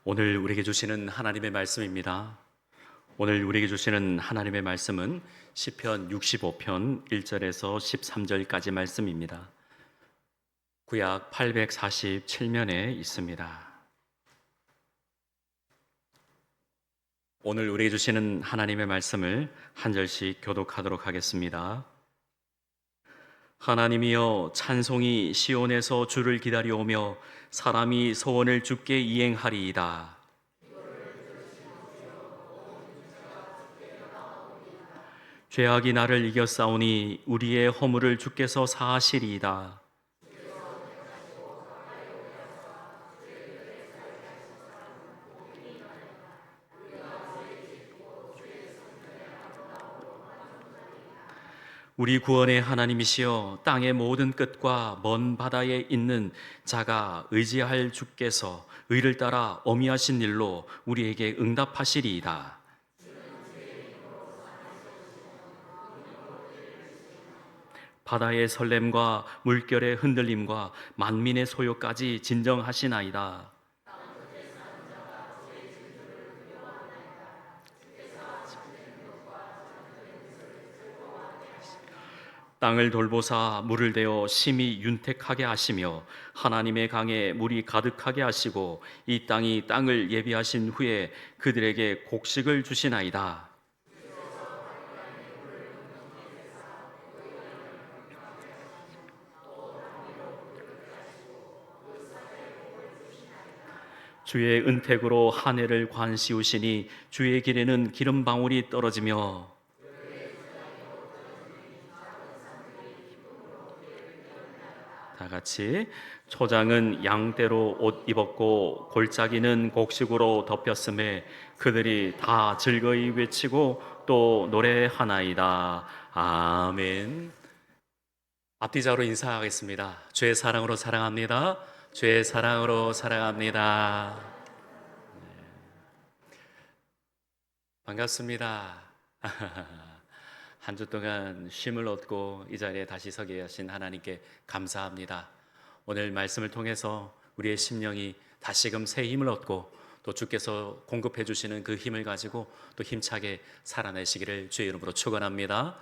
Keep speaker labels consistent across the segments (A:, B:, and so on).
A: 오늘 우리에게 주시는 하나님의 말씀입니다. 오늘 우리에게 주시는 하나님의 말씀은 시편 65편 1절에서 13절까지 말씀입니다. 구약 847면에 있습니다. 오늘 우리에게 주시는 하나님의 말씀을 한 절씩 교독하도록 하겠습니다. 하나님이여, 찬송이 시온에서 주를 기다려오며 사람이 소원을 주께 이행하리이다. 죄악이 나를 이겼사오니 우리의 허물을 주께서 사하시리이다. 우리 구원의 하나님이시여, 땅의 모든 끝과 먼 바다에 있는 자가 의지할 주께서 의를 따라 어미하신 일로 우리에게 응답하시리이다. 바다의 설렘과 물결의 흔들림과 만민의 소요까지 진정하시나이다. 땅을 돌보사 물을 대어 심히 윤택하게 하시며 하나님의 강에 물이 가득하게 하시고 이 땅이 땅을 예비하신 후에 그들에게 곡식을 주시나이다. 주의 은택으로 한 해를 관시우시니 주의 길에는 기름 방울이 떨어지며 다 같이 초장은 양떼로 옷 입었고 골짜기는 곡식으로 덮였음에 그들이 다 즐거이 외치고 또 노래하나이다. 아멘. 앞뒤자로 인사하겠습니다. 주의 사랑으로 사랑합니다. 주의 사랑으로 사랑합니다. 반갑습니다. 한 주 동안 쉼을 얻고 이 자리에 다시 서게 하신 하나님께 감사합니다. 오늘 말씀을 통해서 우리의 심령이 다시금 새 힘을 얻고 또 주께서 공급해 주시는 그 힘을 가지고 또 힘차게 살아내시기를 주의 이름으로 축원합니다.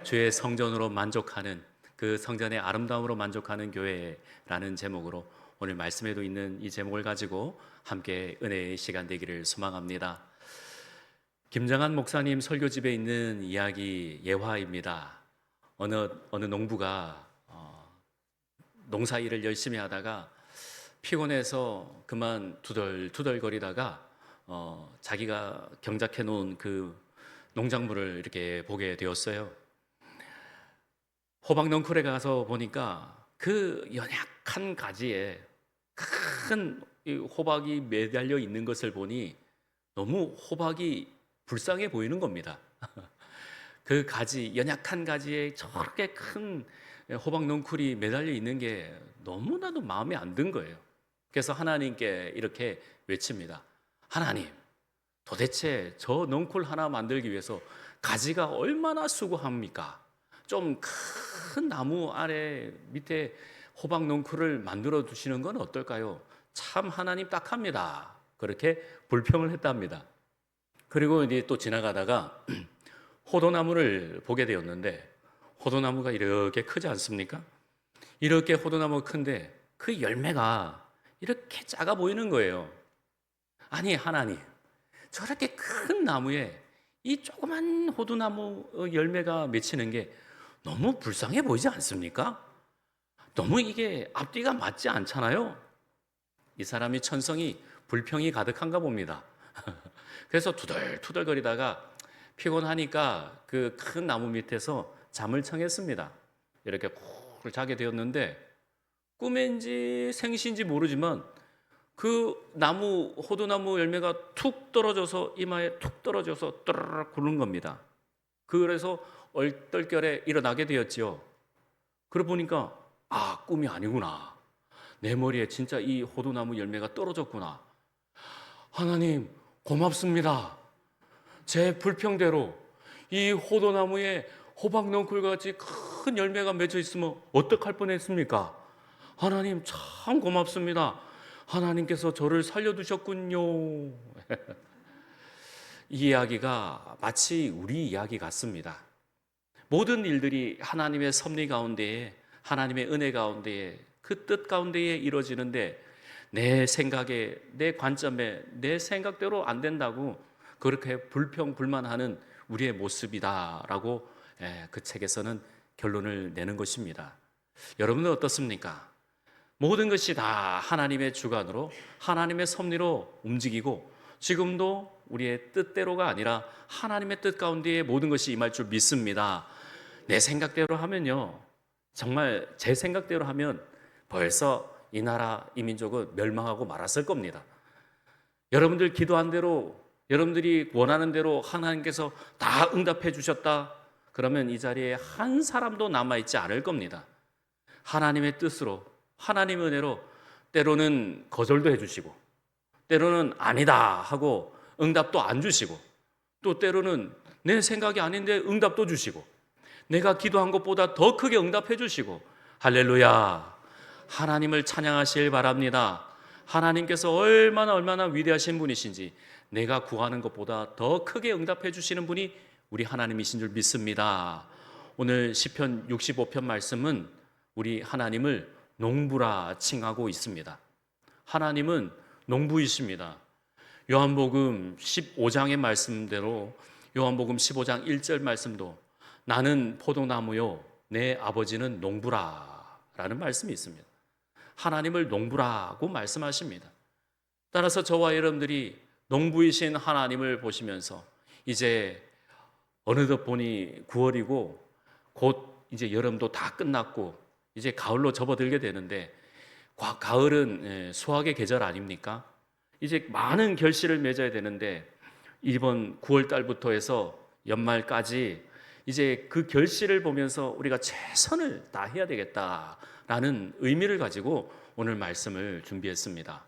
A: 주의 성전으로 만족하는, 그 성전의 아름다움으로 만족하는 교회라는 제목으로 오늘 말씀에도 있는 이 제목을 가지고 함께 은혜의 시간 되기를 소망합니다. 김정한 목사님 설교집에 있는 이야기 예화입니다. 어느 농부가 농사일을 열심히 하다가 피곤해서 그만 투덜투덜거리다가 자기가 경작해 놓은 그 농작물을 이렇게 보게 되었어요. 호박 넝쿨에 가서 보니까 그 연약한 가지에 큰 호박이 매달려 있는 것을 보니 너무 호박이 불쌍해 보이는 겁니다. 그 가지, 연약한 가지에 저렇게 큰 호박 넝쿨이 매달려 있는 게 너무나도 마음에 안 든 거예요. 그래서 하나님께 이렇게 외칩니다. 하나님, 도대체 저 넝쿨 하나 만들기 위해서 가지가 얼마나 수고합니까? 좀 큰 나무 아래 밑에 호박 넝쿨을 만들어 두시는 건 어떨까요? 참 하나님 딱합니다. 그렇게 불평을 했답니다. 그리고 이제 또 지나가다가 호도나무를 보게 되었는데, 호도나무가 이렇게 크지 않습니까? 이렇게 호도나무가 큰데 그 열매가 이렇게 작아 보이는 거예요. 아니 하나님, 저렇게 큰 나무에 이 조그만 호두나무 열매가 맺히는 게 너무 불쌍해 보이지 않습니까? 너무 이게 앞뒤가 맞지 않잖아요. 이 사람이 천성이 불평이 가득한가 봅니다. 그래서 투덜투덜거리다가 피곤하니까 그 큰 나무 밑에서 잠을 청했습니다. 이렇게 푹 자게 되었는데 꿈인지 생시인지 모르지만 그 호두나무 열매가 툭 떨어져서 이마에 툭 떨어져서 떠르륵 굴는 겁니다. 그래서 얼떨결에 일어나게 되었지요. 그러고 보니까 꿈이 아니구나. 내 머리에 진짜 이 호두나무 열매가 떨어졌구나. 하나님 고맙습니다. 제 불평대로 이 호두나무에 호박 넝쿨같이 큰 열매가 맺혀 있으면 어떡할 뻔했습니까? 하나님 참 고맙습니다. 하나님께서 저를 살려두셨군요. 이 이야기가 마치 우리 이야기 같습니다. 모든 일들이 하나님의 섭리 가운데에, 하나님의 은혜 가운데에, 그 뜻 가운데에 이루어지는데 내 생각에, 내 관점에, 내 생각대로 안 된다고 그렇게 불평불만하는 우리의 모습이다라고 그 책에서는 결론을 내는 것입니다. 여러분은 어떻습니까? 모든 것이 다 하나님의 주관으로, 하나님의 섭리로 움직이고 지금도 우리의 뜻대로가 아니라 하나님의 뜻 가운데에 모든 것이 임할 줄 믿습니다. 내 생각대로 하면요, 정말 제 생각대로 하면 벌써 이 나라, 이 민족은 멸망하고 말았을 겁니다. 여러분들 기도한 대로, 여러분들이 원하는 대로 하나님께서 다 응답해 주셨다 그러면 이 자리에 한 사람도 남아있지 않을 겁니다. 하나님의 뜻으로, 하나님의 은혜로 때로는 거절도 해주시고, 때로는 아니다 하고 응답도 안 주시고, 또 때로는 내 생각이 아닌데 응답도 주시고, 내가 기도한 것보다 더 크게 응답해 주시고, 할렐루야, 하나님을 찬양하시길 바랍니다. 하나님께서 얼마나 위대하신 분이신지, 내가 구하는 것보다 더 크게 응답해 주시는 분이 우리 하나님이신 줄 믿습니다. 오늘 시편 65편 말씀은 우리 하나님을 농부라 칭하고 있습니다. 하나님은 농부이십니다. 요한복음 15장의 말씀대로, 요한복음 15장 1절 말씀도 나는 포도나무요 내 아버지는 농부라 라는 말씀이 있습니다. 하나님을 농부라고 말씀하십니다. 따라서 저와 여러분들이 농부이신 하나님을 보시면서 이제 어느덧 보니 9월이고 곧 이제 여름도 다 끝났고 이제 가을로 접어들게 되는데, 가을은 수확의 계절 아닙니까? 이제 많은 결실을 맺어야 되는데 이번 9월 달부터 해서 연말까지 이제 그 결실을 보면서 우리가 최선을 다해야 되겠다라는 의미를 가지고 오늘 말씀을 준비했습니다.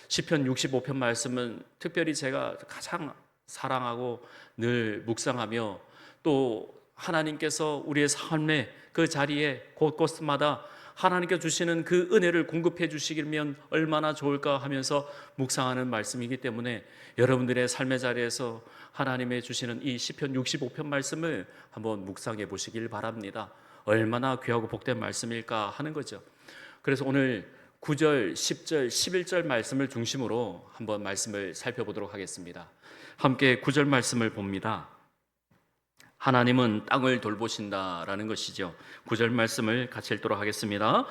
A: 시편 65편 말씀은 특별히 제가 가장 사랑하고 늘 묵상하며, 또 하나님께서 우리의 삶의 그 자리에 곳곳마다 하나님께 주시는 그 은혜를 공급해 주시면 얼마나 좋을까 하면서 묵상하는 말씀이기 때문에 여러분들의 삶의 자리에서 하나님의 주시는 이 시편 65편 말씀을 한번 묵상해 보시길 바랍니다. 얼마나 귀하고 복된 말씀일까 하는 거죠. 그래서 오늘 9절, 10절, 11절 말씀을 중심으로 한번 말씀을 살펴보도록 하겠습니다. 함께 9절 말씀을 봅니다. 하나님은 땅을 돌보신다라는 것이죠. 9절 말씀을 같이 읽도록 하겠습니다.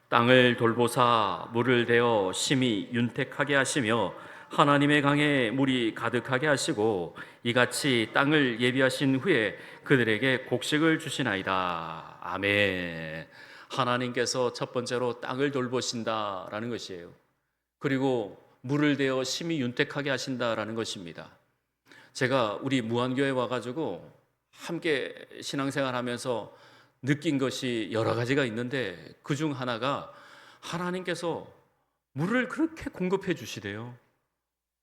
A: 땅을 돌보사 물을 대어 심히 윤택하게 하시며 하나님의 강에 물이 가득하게 하시고 이같이 땅을 예비하신 후에 그들에게 곡식을 주시나이다. 아멘. 하나님께서 첫 번째로 땅을 돌보신다라는 것이에요. 그리고 물을 대어 심히 윤택하게 하신다라는 것입니다. 제가 우리 무한교회 와가지고 함께 신앙생활하면서 느낀 것이 여러 가지가 있는데 그 중 하나가 하나님께서 물을 그렇게 공급해 주시대요.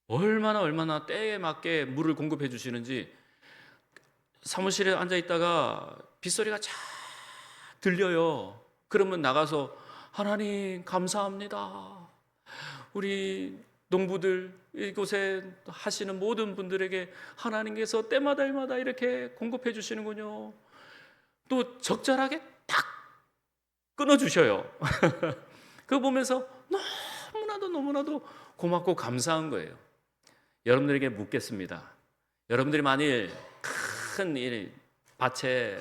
A: 얼마나 때에 맞게 물을 공급해 주시는지, 사무실에 앉아 있다가 빗소리가 쫙 들려요. 그러면 나가서 하나님 감사합니다. 우리 농부들, 이곳에 하시는 모든 분들에게 하나님께서 때마다 이렇게 공급해 주시는군요. 또 적절하게 딱 끊어주셔요. 그거 보면서 너무나도 고맙고 감사한 거예요. 여러분들에게 묻겠습니다. 여러분들이 만일 큰 일, 밭에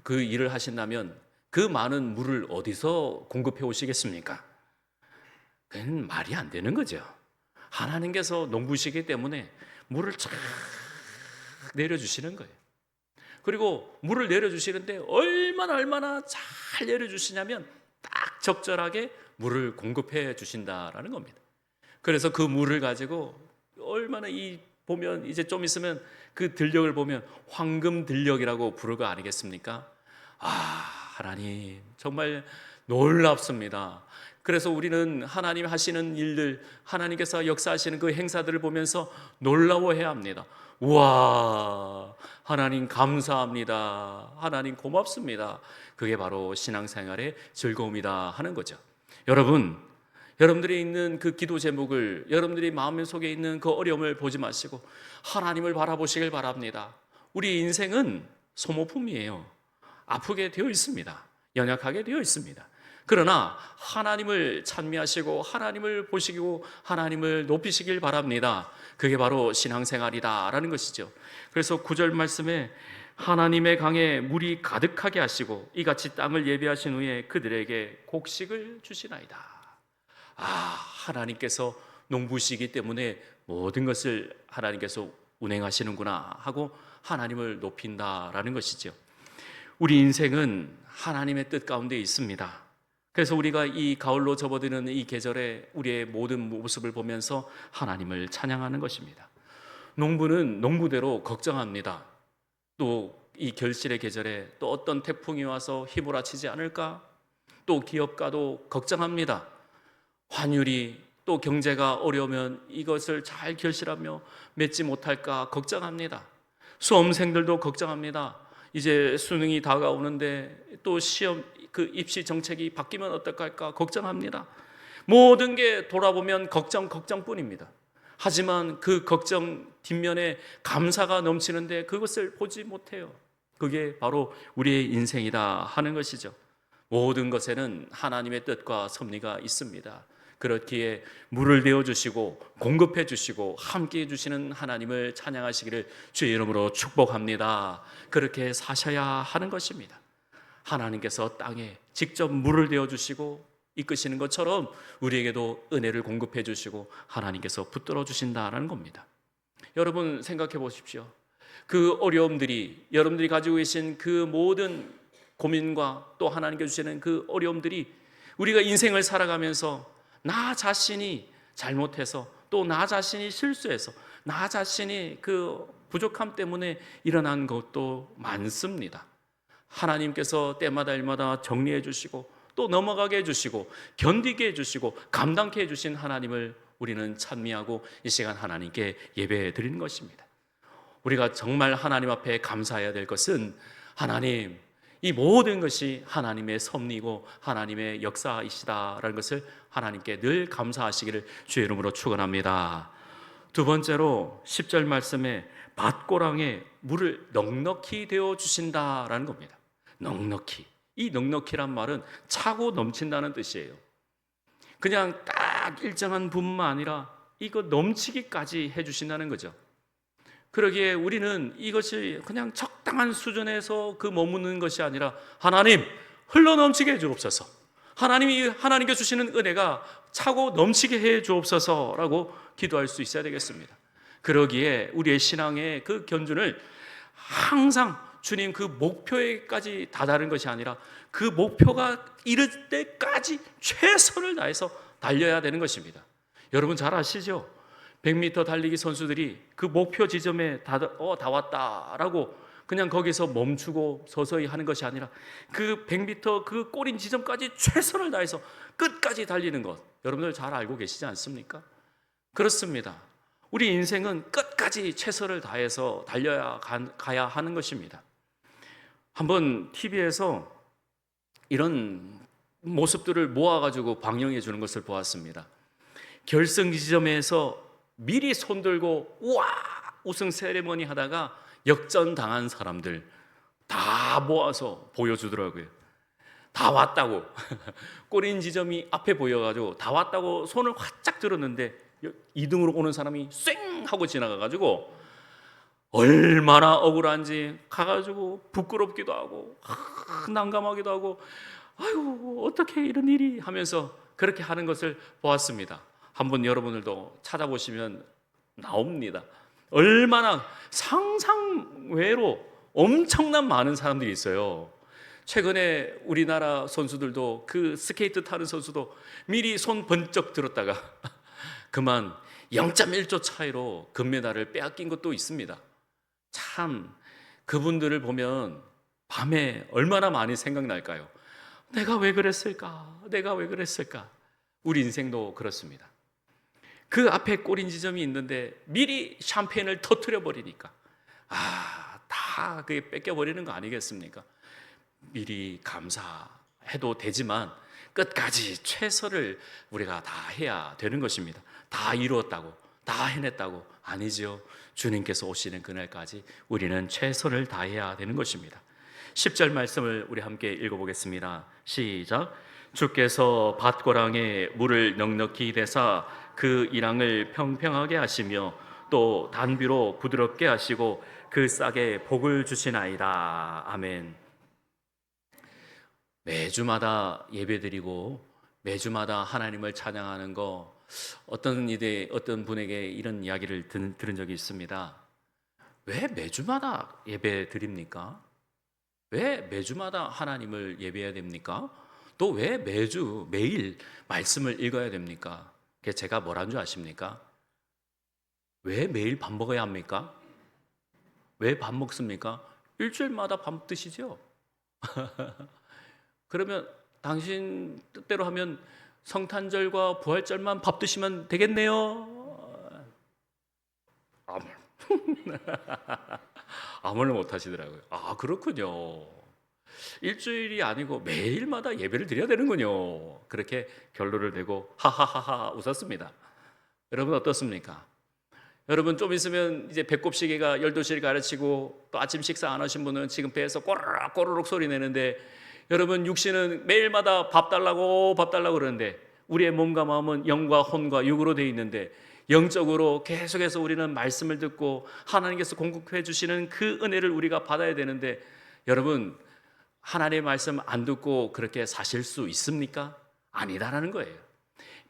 A: 그 일을 하신다면 그 많은 물을 어디서 공급해 오시겠습니까? 그건 말이 안 되는 거죠. 하나님께서 농부시기 때문에 물을 쫙 내려주시는 거예요. 그리고 물을 내려주시는데 얼마나 잘 내려주시냐면 딱 적절하게 물을 공급해 주신다라는 겁니다. 그래서 그 물을 가지고 얼마나 보면 이제 좀 있으면 그 들녘을 보면 황금 들녘이라고 부를 거 아니겠습니까? 하나님 정말 놀랍습니다. 그래서 우리는 하나님 하시는 일들, 하나님께서 역사하시는 그 행사들을 보면서 놀라워해야 합니다. 우와, 하나님 감사합니다. 하나님 고맙습니다. 그게 바로 신앙생활의 즐거움이다 하는 거죠. 여러분, 여러분들이 있는 그 기도 제목을, 여러분들이 마음 속에 있는 그 어려움을 보지 마시고 하나님을 바라보시길 바랍니다. 우리 인생은 소모품이에요. 아프게 되어 있습니다. 연약하게 되어 있습니다. 그러나 하나님을 찬미하시고 하나님을 보시고 하나님을 높이시길 바랍니다. 그게 바로 신앙생활이다라는 것이죠. 그래서 9절 말씀에 하나님의 강에 물이 가득하게 하시고 이같이 땅을 예비하신 후에 그들에게 곡식을 주시나이다. 하나님께서 농부시기 때문에 모든 것을 하나님께서 운행하시는구나 하고 하나님을 높인다라는 것이죠. 우리 인생은 하나님의 뜻 가운데 있습니다. 그래서 우리가 이 가을로 접어드는 이 계절에 우리의 모든 모습을 보면서 하나님을 찬양하는 것입니다. 농부는 농부대로 걱정합니다. 또 이 결실의 계절에 또 어떤 태풍이 와서 휘몰아치지 않을까? 또 기업가도 걱정합니다. 환율이 또 경제가 어려우면 이것을 잘 결실하며 맺지 못할까 걱정합니다. 수험생들도 걱정합니다. 이제 수능이 다가오는데 또 시험 그 입시 정책이 바뀌면 어떨까 걱정합니다. 모든 게 돌아보면 걱정뿐입니다. 하지만 그 걱정 뒷면에 감사가 넘치는데 그것을 보지 못해요. 그게 바로 우리의 인생이다 하는 것이죠. 모든 것에는 하나님의 뜻과 섭리가 있습니다. 그렇기에 물을 내어 주시고 공급해 주시고 함께 해 주시는 하나님을 찬양하시기를 주의 이름으로 축복합니다. 그렇게 사셔야 하는 것입니다. 하나님께서 땅에 직접 물을 내어 주시고 이끄시는 것처럼 우리에게도 은혜를 공급해 주시고 하나님께서 붙들어 주신다는 겁니다. 여러분 생각해 보십시오. 그 어려움들이, 여러분들이 가지고 계신 그 모든 고민과 또 하나님께 주시는 그 어려움들이 우리가 인생을 살아가면서 나 자신이 잘못해서 또 나 자신이 실수해서 나 자신이 그 부족함 때문에 일어난 것도 많습니다. 하나님께서 때마다 일마다 정리해 주시고 또 넘어가게 해주시고 견디게 해주시고 감당케 해주신 하나님을 우리는 찬미하고 이 시간 하나님께 예배해 드리는 것입니다. 우리가 정말 하나님 앞에 감사해야 될 것은 하나님, 이 모든 것이 하나님의 섭리고 하나님의 역사이시다라는 것을 하나님께 늘 감사하시기를 주의 이름으로 축원합니다. 두 번째로 10절 말씀에 밭고랑에 물을 넉넉히 데워 주신다라는 겁니다. 넉넉히. 이 넉넉히란 말은 차고 넘친다는 뜻이에요. 그냥 딱 일정한 분만 아니라 이거 넘치기까지 해주신다는 거죠. 그러기에 우리는 이것이 그냥 적당한 수준에서 그 머무는 것이 아니라 하나님 흘러넘치게 해주옵소서, 하나님이 하나님께 주시는 은혜가 차고 넘치게 해 주옵소서라고 기도할 수 있어야 되겠습니다. 그러기에 우리의 신앙의 그 견준을 항상 주님 그 목표에까지 다다른 것이 아니라 그 목표가 이를 때까지 최선을 다해서 달려야 되는 것입니다. 여러분 잘 아시죠? 100m 달리기 선수들이 그 목표 지점에 다 왔다라고 그냥 거기서 멈추고 서서히 하는 것이 아니라 그 100m 그 꼬린 지점까지 최선을 다해서 끝까지 달리는 것, 여러분들 잘 알고 계시지 않습니까? 그렇습니다. 우리 인생은 끝까지 최선을 다해서 가야 하는 것입니다. 한번 TV에서 이런 모습들을 모아가지고 방영해 주는 것을 보았습니다. 결승 지점에서 미리 손들고 우와 우승 세레머니 하다가 역전당한 사람들 다 모아서 보여주더라고요. 다 왔다고 꼬린 지점이 앞에 보여가지고 다 왔다고 손을 활짝 들었는데 2등으로 오는 사람이 쌩 하고 지나가가지고 얼마나 억울한지 가가지고 부끄럽기도 하고 난감하기도 하고 아이고 어떻게 이런 일이 하면서 그렇게 하는 것을 보았습니다. 한번 여러분들도 찾아보시면 나옵니다. 얼마나 상상외로 엄청난 많은 사람들이 있어요. 최근에 우리나라 선수들도 그 스케이트 타는 선수도 미리 손 번쩍 들었다가 그만 0.1초 차이로 금메달을 빼앗긴 것도 있습니다. 참 그분들을 보면 밤에 얼마나 많이 생각날까요? 내가 왜 그랬을까? 내가 왜 그랬을까? 우리 인생도 그렇습니다. 그 앞에 꼬린 지점이 있는데 미리 샴페인을 터뜨려 버리니까 다 그게 뺏겨 버리는 거 아니겠습니까? 미리 감사해도 되지만 끝까지 최선을 우리가 다 해야 되는 것입니다. 다 이루었다고, 다 해냈다고 아니지요. 주님께서 오시는 그날까지 우리는 최선을 다해야 되는 것입니다. 10절 말씀을 우리 함께 읽어보겠습니다. 시작. 주께서 밭고랑에 물을 넉넉히 대사 그 이랑을 평평하게 하시며 또 단비로 부드럽게 하시고 그 싹에 복을 주시나이다. 아멘. 매주마다 예배드리고 매주마다 하나님을 찬양하는 거, 어떤 분에게 이런 이야기를 들은 적이 있습니다. 왜 매주마다 예배 드립니까? 왜 매주마다 하나님을 예배해야 됩니까? 또 왜 매일 말씀을 읽어야 됩니까? 그게 제가 뭐라는 줄 아십니까? 왜 매일 밥 먹어야 합니까? 왜 밥 먹습니까? 일주일마다 밥 드시죠? 그러면 당신 뜻대로 하면 성탄절과 부활절만 밥 드시면 되겠네요. 아무를 못 하시더라고요. 아, 그렇군요. 일주일이 아니고 매일마다 예배를 드려야 되는군요. 그렇게 결론을 내고 하하하하 웃었습니다. 여러분 어떻습니까? 여러분 좀 있으면 이제 배꼽시계가 12시를 가르치고 또 아침 식사 안 하신 분은 지금 배에서 꼬르륵 꼬르륵 소리 내는데, 여러분 육신은 매일마다 밥 달라고 그러는데 우리의 몸과 마음은 영과 혼과 육으로 되어 있는데, 영적으로 계속해서 우리는 말씀을 듣고 하나님께서 공급해 주시는 그 은혜를 우리가 받아야 되는데, 여러분 하나님의 말씀 안 듣고 그렇게 사실 수 있습니까? 아니다라는 거예요.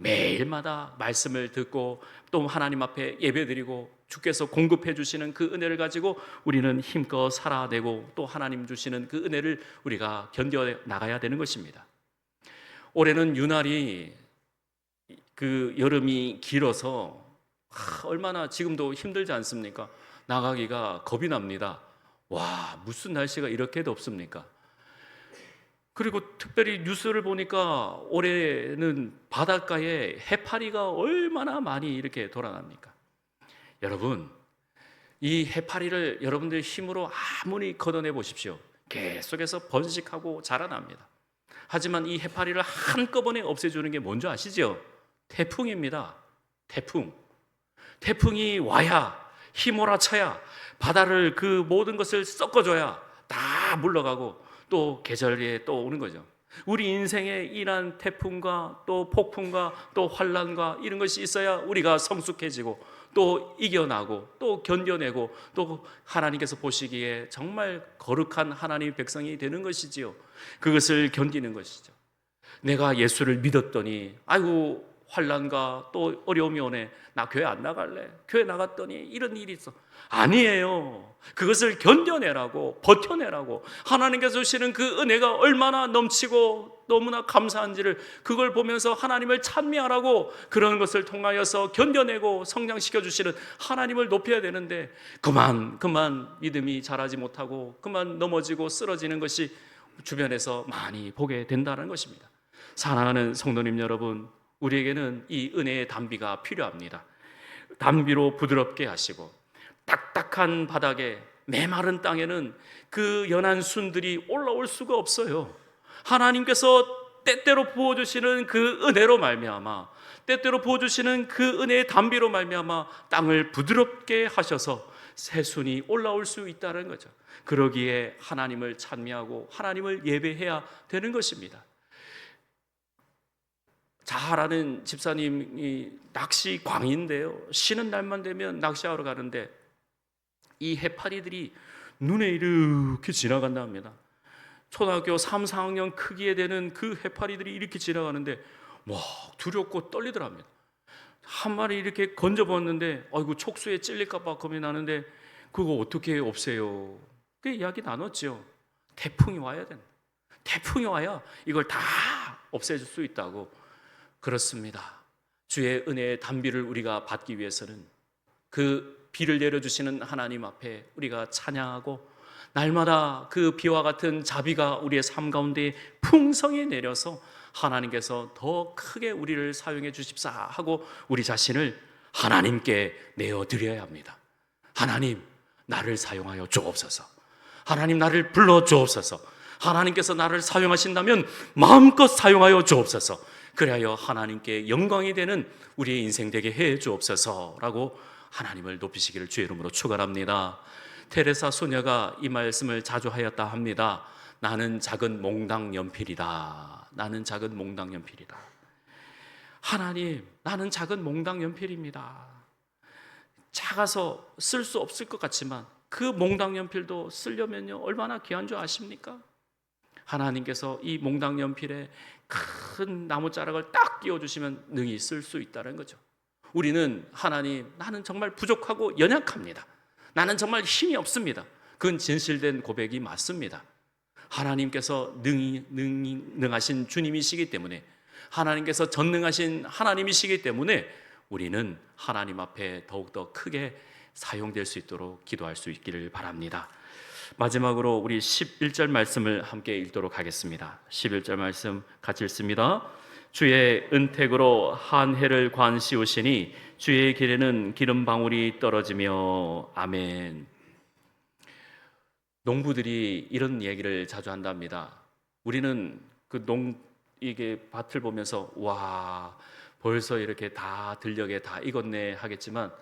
A: 매일마다 말씀을 듣고 또 하나님 앞에 예배드리고 주께서 공급해 주시는 그 은혜를 가지고 우리는 힘껏 살아내고 또 하나님 주시는 그 은혜를 우리가 견뎌 나가야 되는 것입니다. 올해는 유난히 그 여름이 길어서 얼마나 지금도 힘들지 않습니까? 나가기가 겁이 납니다. 와, 무슨 날씨가 이렇게 덥습니까? 그리고 특별히 뉴스를 보니까 올해는 바닷가에 해파리가 얼마나 많이 이렇게 돌아납니까? 여러분, 이 해파리를 여러분들 힘으로 아무리 걷어내 보십시오. 계속해서 번식하고 자라납니다. 하지만 이 해파리를 한꺼번에 없애주는 게 뭔지 아시죠? 태풍입니다. 태풍이 와야, 휘몰아쳐야, 바다를 그 모든 것을 섞어줘야 다 물러가고 또 계절에 또 오는 거죠. 우리 인생에 이런 태풍과 또 폭풍과 또 환란과 이런 것이 있어야 우리가 성숙해지고 또 이겨나고 또 견뎌내고 또 하나님께서 보시기에 정말 거룩한 하나님의 백성이 되는 것이지요. 그것을 견디는 것이죠. 내가 예수를 믿었더니 아이고 환란과 또 어려움이 오네, 나 교회 안 나갈래, 교회 나갔더니 이런 일이 있어. 아니에요. 그것을 견뎌내라고, 버텨내라고, 하나님께서 주시는 그 은혜가 얼마나 넘치고 너무나 감사한지를 그걸 보면서 하나님을 찬미하라고, 그런 것을 통하여서 견뎌내고 성장시켜 주시는 하나님을 높여야 되는데 그만 믿음이 자라지 못하고 그만 넘어지고 쓰러지는 것이 주변에서 많이 보게 된다는 것입니다. 사랑하는 성도님 여러분, 우리에게는 이 은혜의 단비가 필요합니다. 단비로 부드럽게 하시고 딱딱한 바닥에 메마른 땅에는 그 연한 순들이 올라올 수가 없어요. 하나님께서 때때로 부어주시는 그 은혜로 말미암아, 때때로 부어주시는 그 은혜의 단비로 말미암아 땅을 부드럽게 하셔서 새순이 올라올 수 있다는 거죠. 그러기에 하나님을 찬미하고 하나님을 예배해야 되는 것입니다. 잘 아는 집사님이 낚시 광인데요, 쉬는 날만 되면 낚시하러 가는데 이 해파리들이 눈에 이렇게 지나간다 합니다. 초등학교 3, 4학년 크기에 되는 그 해파리들이 이렇게 지나가는데 와, 두렵고 떨리더랍니다. 한 마리 이렇게 건져봤는데 아이고 촉수에 찔릴까 봐 겁이 나는데 그거 어떻게 없애요? 그 이야기 나눴죠. 태풍이 와야 된다. 태풍이 와야 이걸 다 없애줄 수 있다고. 그렇습니다. 주의 은혜의 단비를 우리가 받기 위해서는 그 비를 내려주시는 하나님 앞에 우리가 찬양하고 날마다 그 비와 같은 자비가 우리의 삶 가운데 풍성히 내려서 하나님께서 더 크게 우리를 사용해 주십사 하고 우리 자신을 하나님께 내어드려야 합니다. 하나님, 나를 사용하여 주옵소서. 하나님, 나를 불러 주옵소서. 하나님께서 나를 사용하신다면 마음껏 사용하여 주옵소서. 그리하여 하나님께 영광이 되는 우리의 인생 되게 해 주옵소서라고 하나님을 높이시기를 주의 이름으로 축원합니다. 테레사 소녀가 이 말씀을 자주 하였다 합니다. 나는 작은 몽당 연필이다. 나는 작은 몽당 연필이다. 하나님, 나는 작은 몽당 연필입니다. 작아서 쓸 수 없을 것 같지만 그 몽당 연필도 쓰려면요 얼마나 귀한 줄 아십니까? 하나님께서 이 몽당 연필에 큰 나무자락을 딱 끼워주시면 능히 쓸 수 있다는 거죠. 우리는 하나님, 나는 정말 부족하고 연약합니다. 나는 정말 힘이 없습니다. 그건 진실된 고백이 맞습니다. 하나님께서 능하신 주님이시기 때문에, 하나님께서 전능하신 하나님이시기 때문에 우리는 하나님 앞에 더욱더 크게 사용될 수 있도록 기도할 수 있기를 바랍니다. 마지막으로 우리 11절 말씀을 함께 읽도록 하겠습니다. 11절 말씀 같이 읽습니다. 주의 은택으로 한 해를 관씌우시니 주의 길에는 기름방울이 떨어지며. 아멘. 농부들이 이런 얘기를 자주 한답니다. 우리는 이게 밭을 보면서 와, 벌써 이렇게 다 들녘에 다 익었네 하겠지만,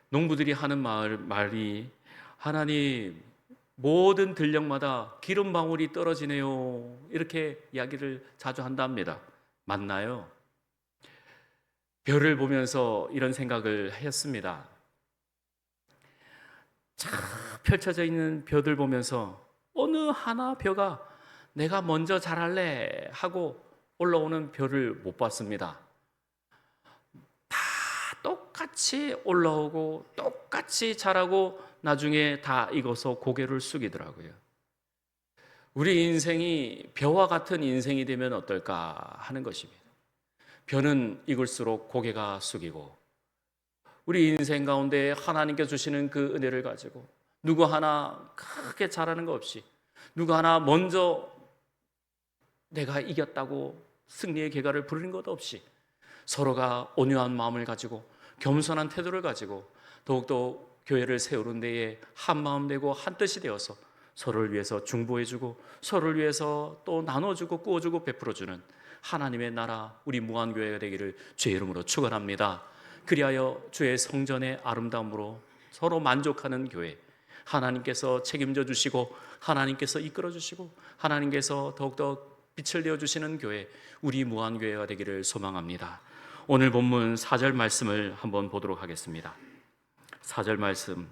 A: 농부들이 하는 말이 하나님, 모든 들녘마다 기름 방울이 떨어지네요, 이렇게 이야기를 자주 한답니다. 맞나요? 별을 보면서 이런 생각을 했습니다. 쫙 펼쳐져 있는 벼들 보면서 어느 하나 벼가 내가 먼저 자랄래 하고 올라오는 벼를 못 봤습니다. 다 똑같이 올라오고 똑같이 자라고 나중에 다 익어서 고개를 숙이더라고요. 우리 인생이 벼와 같은 인생이 되면 어떨까 하는 것입니다. 벼는 익을수록 고개가 숙이고, 우리 인생 가운데 하나님께 주시는 그 은혜를 가지고 누구 하나 크게 잘하는 거 없이, 누구 하나 먼저 내가 이겼다고 승리의 계가를 부르는 것 없이 서로가 온유한 마음을 가지고 겸손한 태도를 가지고 더욱더 교회를 세우는 데에 한 마음 되고 한 뜻이 되어서 서로를 위해서 중보해주고 서로를 위해서 또 나눠주고 꾸어주고 베풀어주는 하나님의 나라, 우리 무한교회가 되기를 주의 이름으로 축원합니다. 그리하여 주의 성전의 아름다움으로 서로 만족하는 교회, 하나님께서 책임져 주시고 하나님께서 이끌어 주시고 하나님께서 더욱더 빛을 내어주시는 교회, 우리 무한교회가 되기를 소망합니다. 오늘 본문 4절 말씀을 한번 보도록 하겠습니다. 4절 말씀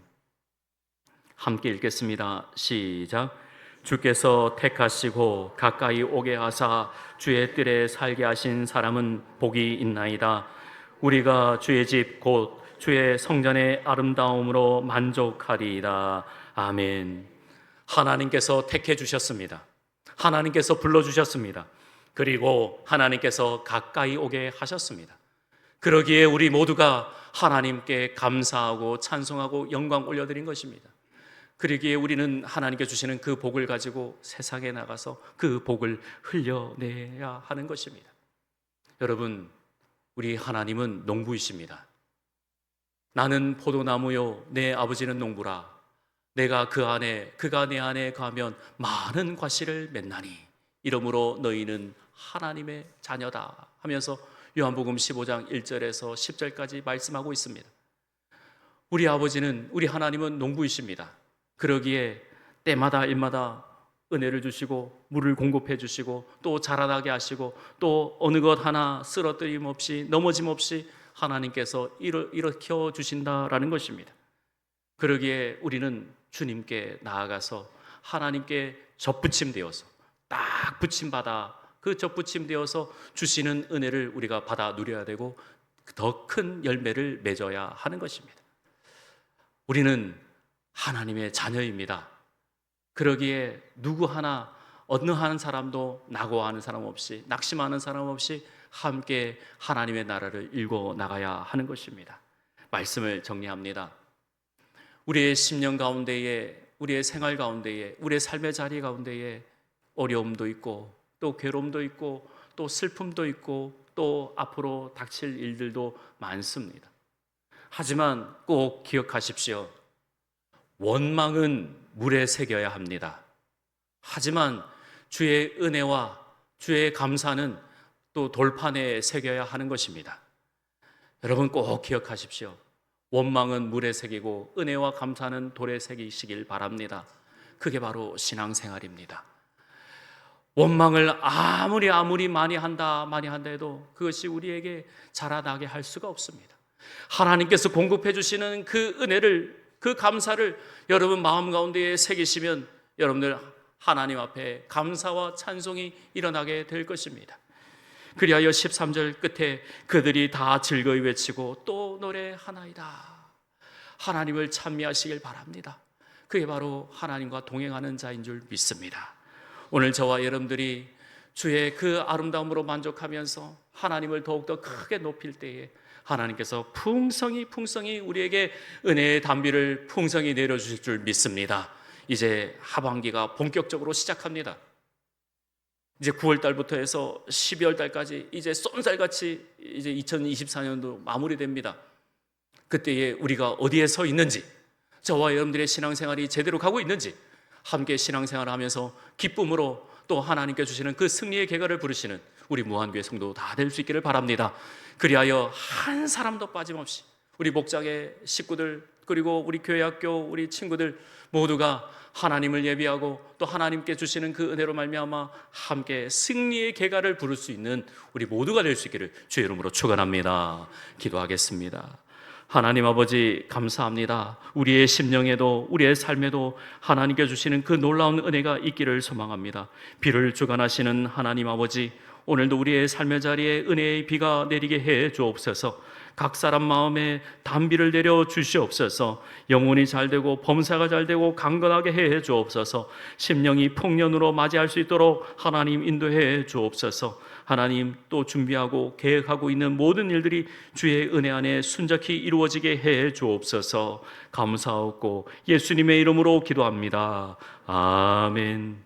A: 함께 읽겠습니다. 시작. 주께서 택하시고 가까이 오게 하사 주의 뜰에 살게 하신 사람은 복이 있나이다. 우리가 주의 집 곧 주의 성전의 아름다움으로 만족하리이다. 아멘. 하나님께서 택해 주셨습니다. 하나님께서 불러주셨습니다. 그리고 하나님께서 가까이 오게 하셨습니다. 그러기에 우리 모두가 하나님께 감사하고 찬송하고 영광 올려드린 것입니다. 그러기에 우리는 하나님께 주시는 그 복을 가지고 세상에 나가서 그 복을 흘려내야 하는 것입니다. 여러분, 우리 하나님은 농부이십니다. 나는 포도나무요 내 아버지는 농부라. 내가 그가 내 안에 가면 많은 과실을 맺나니 이러므로 너희는 하나님의 자녀다 하면서 요한복음 15장 1절에서 10절까지 말씀하고 있습니다. 우리 아버지는, 우리 하나님은 농부이십니다. 그러기에 때마다 일마다 은혜를 주시고 물을 공급해 주시고 또 자라나게 하시고 또 어느 것 하나 쓰러뜨림 없이 넘어짐 없이 하나님께서 일으켜 주신다라는 것입니다. 그러기에 우리는 주님께 나아가서 하나님께 접붙임되어서 딱 붙임받아 그 접붙임되어서 주시는 은혜를 우리가 받아 누려야 되고 더 큰 열매를 맺어야 하는 것입니다. 우리는 하나님의 자녀입니다. 그러기에 누구 하나 어느 한 사람도 낙오하는 사람 없이 낙심하는 사람 없이 함께 하나님의 나라를 일궈 나가야 하는 것입니다. 말씀을 정리합니다. 우리의 심령 가운데에, 우리의 생활 가운데에, 우리의 삶의 자리 가운데에 어려움도 있고 또 괴로움도 있고 또 슬픔도 있고 또 앞으로 닥칠 일들도 많습니다. 하지만 꼭 기억하십시오. 원망은 물에 새겨야 합니다. 하지만 주의 은혜와 주의 감사는 또 돌판에 새겨야 하는 것입니다. 여러분 꼭 기억하십시오. 원망은 물에 새기고 은혜와 감사는 돌에 새기시길 바랍니다. 그게 바로 신앙생활입니다. 원망을 아무리 많이 한다 해도 그것이 우리에게 자라나게 할 수가 없습니다. 하나님께서 공급해 주시는 그 은혜를, 그 감사를 여러분 마음 가운데에 새기시면 여러분들 하나님 앞에 감사와 찬송이 일어나게 될 것입니다. 그리하여 13절 끝에 그들이 다 즐거이 외치고 또 노래하나이다. 하나님을 찬미하시길 바랍니다. 그게 바로 하나님과 동행하는 자인 줄 믿습니다. 오늘 저와 여러분들이 주의 그 아름다움으로 만족하면서 하나님을 더욱더 크게 높일 때에 하나님께서 풍성히 우리에게 은혜의 단비를 풍성히 내려주실 줄 믿습니다. 이제 하반기가 본격적으로 시작합니다. 이제 9월 달부터 해서 12월 달까지 이제 쏜살같이 이제 2024년도 마무리됩니다. 그때에 우리가 어디에 서 있는지, 저와 여러분들의 신앙생활이 제대로 가고 있는지, 함께 신앙생활을 하면서 기쁨으로 또 하나님께 주시는 그 승리의 계가를 부르시는 우리 무한교회 성도 다 될 수 있기를 바랍니다. 그리하여 한 사람도 빠짐없이 우리 목장의 식구들, 그리고 우리 교회 학교 우리 친구들 모두가 하나님을 예비하고 또 하나님께 주시는 그 은혜로 말미암아 함께 승리의 계가를 부를 수 있는 우리 모두가 될 수 있기를 주의 이름으로 축원합니다. 기도하겠습니다. 하나님 아버지 감사합니다. 우리의 심령에도 우리의 삶에도 하나님께 주시는 그 놀라운 은혜가 있기를 소망합니다. 비를 주관하시는 하나님 아버지, 오늘도 우리의 삶의 자리에 은혜의 비가 내리게 해 주옵소서. 각 사람 마음에 단비를 내려 주시옵소서. 영혼이 잘되고 범사가 잘되고 강건하게 해 주옵소서. 심령이 풍년으로 맞이할 수 있도록 하나님 인도해 주옵소서. 하나님 또 준비하고 계획하고 있는 모든 일들이 주의 은혜 안에 순적히 이루어지게 해 주옵소서. 감사하고 예수님의 이름으로 기도합니다. 아멘.